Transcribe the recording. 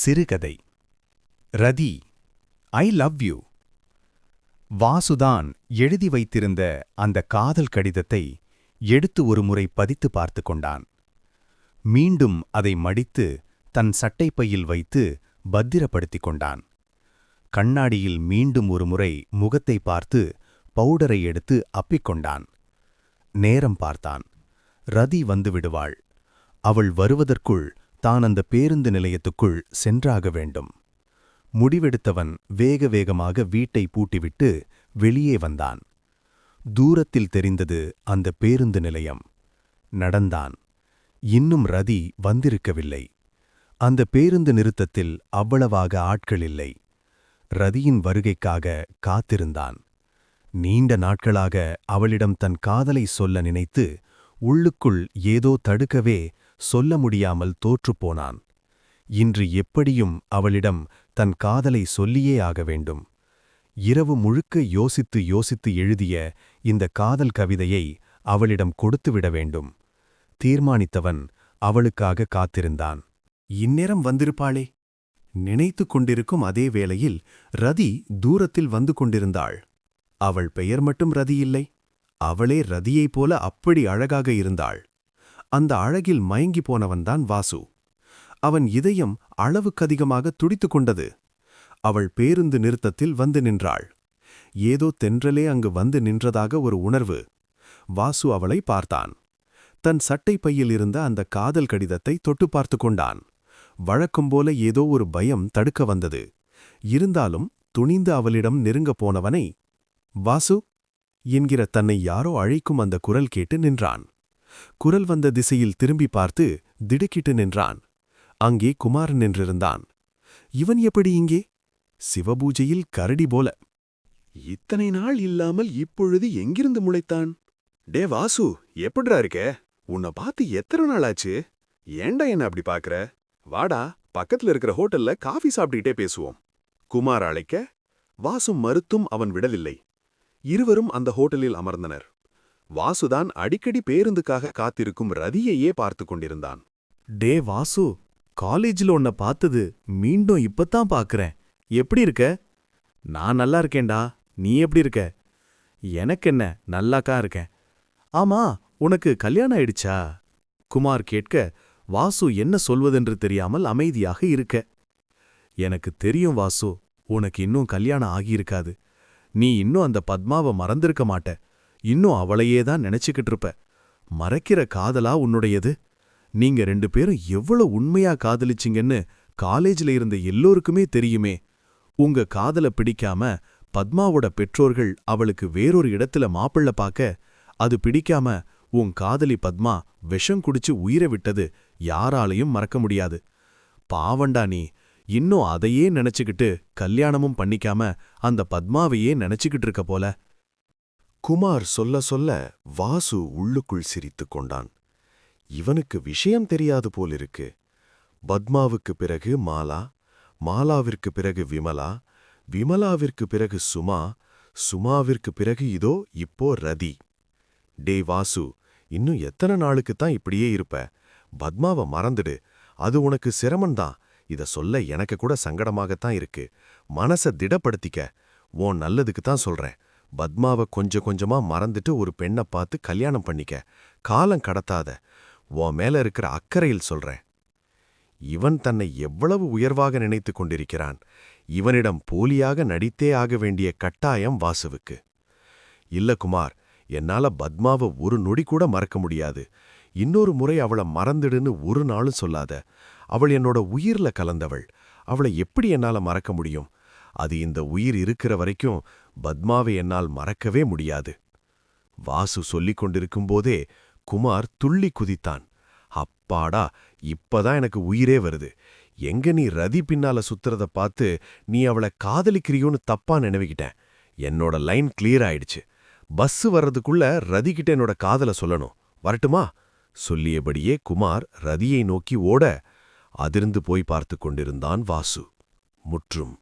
சிறுகதை. ரதி, I love you. வாசுதான் எழுதி வைத்திருந்த அந்த காதல் கடிதத்தை எடுத்து ஒருமுறை பதித்து பார்த்து கொண்டான். மீண்டும் அதை மடித்து தன் சட்டைப்பையில் வைத்து பத்திரப்படுத்திக் கொண்டான். கண்ணாடியில் மீண்டும் ஒருமுறை முகத்தை பார்த்து பவுடரை எடுத்து அப்பிக்கொண்டான். நேரம் பார்த்தான். ரதி வந்து விடுவாள். அவள் வருவதற்குள் தான் அந்த பேருந்து நிலையத்துக்குள் சென்றாக வேண்டும். முடிவெடுத்தவன் வேக வேகமாக வீட்டை பூட்டிவிட்டு வெளியே வந்தான். தூரத்தில் தெரிந்தது அந்த பேருந்து நிலையம். நடந்தான். இன்னும் ரதி வந்திருக்கவில்லை. அந்த பேருந்து நிறுத்தத்தில் அவ்வளவாக ஆட்கள் இல்லை. ரதியின் வருகைக்காக காத்திருந்தான். நீண்ட நாட்களாக அவளிடம் தன் காதலை சொல்ல நினைத்து உள்ளுக்குள் ஏதோ தடுக்கவே சொல்ல முடியாமல் தோற்றுப்போனான். இன்று எப்படியும் அவளிடம் தன் காதலை சொல்லியே ஆக வேண்டும். இரவு முழுக்க யோசித்து யோசித்து எழுதிய இந்த காதல் கவிதையை அவளிடம் கொடுத்துவிட வேண்டும். தீர்மானித்தவன் அவளுக்காக காத்திருந்தான். இந்நேரம் வந்திருப்பாளே நினைத்து கொண்டிருக்கும் அதே வேளையில் ரதி தூரத்தில் வந்து கொண்டிருந்தாள். அவள் பெயர் மட்டும் ரதி இல்லை, அவளே ரதியைப் போல அப்படி அழகாக இருந்தாள். அந்த அழகில் மயங்கி போனவன்தான் வாசு. அவன் இதயம் அளவுக்கதிகமாக துடித்துக் கொண்டது. அவள் பேருந்து நிறுத்தத்தில் வந்து நின்றாள். ஏதோ தென்றலே அங்கு வந்து நின்றதாக ஒரு உணர்வு. வாசு அவளை பார்த்தான். தன் சட்டை பையில் இருந்த அந்த காதல் கடிதத்தை தொட்டு பார்த்து கொண்டான். வழக்கம்போல ஏதோ ஒரு பயம் தடுக்க வந்தது. இருந்தாலும் துணிந்து அவளிடம் நெருங்கப் போனவனை, வாசு என்கிற தன்னை யாரோ அழைக்கும் அந்த குரல் கேட்டு நின்றான். குரல் வந்த திசையில் திரும்பி பார்த்து திடுக்கிட்டு நின்றான். அங்கே குமார் நின்றிருந்தான். இவன் எப்படி இங்கே? சிவபூஜையில் கரடி போல. இத்தனை நாள் இல்லாமல் இப்பொழுது எங்கிருந்து முளைத்தான்? டே வாசு, எப்படிரா இருக்க? உன்னை பார்த்து எத்தனை நாள் ஆச்சு? ஏண்டா என்ன அப்படி பாக்குற? வாடா, பக்கத்துல இருக்கிற ஹோட்டல்ல காஃபி சாப்பிட்டுக்கிட்டே பேசுவோம். குமார் அழைக்க வாசு மறுத்தும் அவன் விடவில்லை. இருவரும் அந்த ஹோட்டலில் அமர்ந்தனர். வாசுதான் அடிக்கடி பேருந்துக்காக காத்திருக்கும் ரதியையே பார்த்து கொண்டிருந்தான். டே வாசு, காலேஜில் உன்னை பார்த்தது மீண்டும் இப்பத்தான் பார்க்கறேன். எப்படி இருக்க? நான் நல்லா இருக்கேன்டா. நீ எப்படி இருக்க? எனக்கென்ன, நல்லாக்கா இருக்கேன். ஆமா, உனக்கு கல்யாணம் ஆயிடுச்சா? குமார் கேட்க வாசு என்ன சொல்வதென்று தெரியாமல் அமைதியாக இருக்க. எனக்கு தெரியும் வாசு, உனக்கு இன்னும் கல்யாணம் ஆகியிருக்காது. நீ இன்னும் அந்த பத்மாவை மறந்திருக்க மாட்ட. இன்னும் அவளையே தான் நினைச்சுக்கிட்டு இருப்ப. மறக்கிற காதலா உன்னுடையது? நீங்க 2 பேரும் எவ்வளவு உண்மையா காதலிச்சிங்கன்னு காலேஜில் இருந்த எல்லோருக்குமே தெரியுமே. உங்க காதலை பிடிக்காம பத்மாவோட பெற்றோர்கள் அவளுக்கு வேறொரு இடத்துல மாப்பிள்ள பார்க்க, அது பிடிக்காம உன் காதலி பத்மா விஷம் குடிச்சு உயிரை விட்டது யாராலையும் மறக்க முடியாது. பாவண்டா நீ. இன்னும் அதையே நினைச்சுக்கிட்டு கல்யாணமும் பண்ணிக்காம அந்த பத்மாவையே நினைச்சுக்கிட்டு இருக்க போல. குமார் சொல்ல சொல்ல வாசு உள்ளுக்குள் சிரித்துக் கொண்டான். இவனுக்கு விஷயம் தெரியாது போலிருக்கு. பத்மாவுக்கு பிறகு மாலா, மாலாவிற்கு பிறகு விமலா, விமலாவிற்கு பிறகு சுமா, சுமாவிற்கு பிறகு இதோ இப்போ ரதி. டே வாசு, இன்னும் எத்தனை நாளுக்குத்தான் இப்படியே இருப்ப? பத்மாவை மறந்துடு. அது உனக்கு சிரமந்தான். இத சொல்ல எனக்கு கூட சங்கடமாகத்தான் இருக்கு. மனச திடப்படுத்திக்க. உன் நல்லதுக்குத்தான் சொல்றேன். பத்மாவை கொஞ்சம் கொஞ்சமா மறந்துட்டு ஒரு பெண்ணை பார்த்து கல்யாணம் பண்ணிக்க. காலம் கடத்தாத. உன் மேல இருக்கிற அக்கறையில் சொல்றேன். இவன் தன்னை எவ்வளவு உயர்வாக நினைத்து கொண்டிருக்கிறான். இவனிடம் போலியாக நடித்தே ஆக வேண்டிய கட்டாயம் வாசுவுக்கு. இல்ல குமார், என்னால பத்மாவை ஒரு நொடி கூட மறக்க முடியாது. இன்னொரு முறை அவளை மறந்துடுன்னு ஒரு நாளும் சொல்லாத. அவள் என்னோட உயிர்ல கலந்தவள். அவளை எப்படி என்னால மறக்க முடியும்? அது இந்த உயிர் இருக்கிற வரைக்கும் பத்மாவை என்னால் மறக்கவே முடியாது. வாசு சொல்லிக் கொண்டிருக்கும்போதே குமார் துள்ளி குதித்தான். அப்பாடா, இப்பதான் எனக்கு உயிரே வருது. எங்க நீ ரதி பின்னால சுத்துறத பார்த்து நீ அவளை காதலிக்கிறியோன்னு தப்பா நினைவுகிட்டேன். என்னோட லைன் கிளியர் ஆயிடுச்சு. பஸ் வர்றதுக்குள்ள ரதிகிட்ட என்னோட காதலை சொல்லணும். வரட்டுமா? சொல்லியபடியே குமார் ரதியை நோக்கி ஓட அதிர்ந்து போய் பார்த்து கொண்டிருந்தான் வாசு. முற்றும்.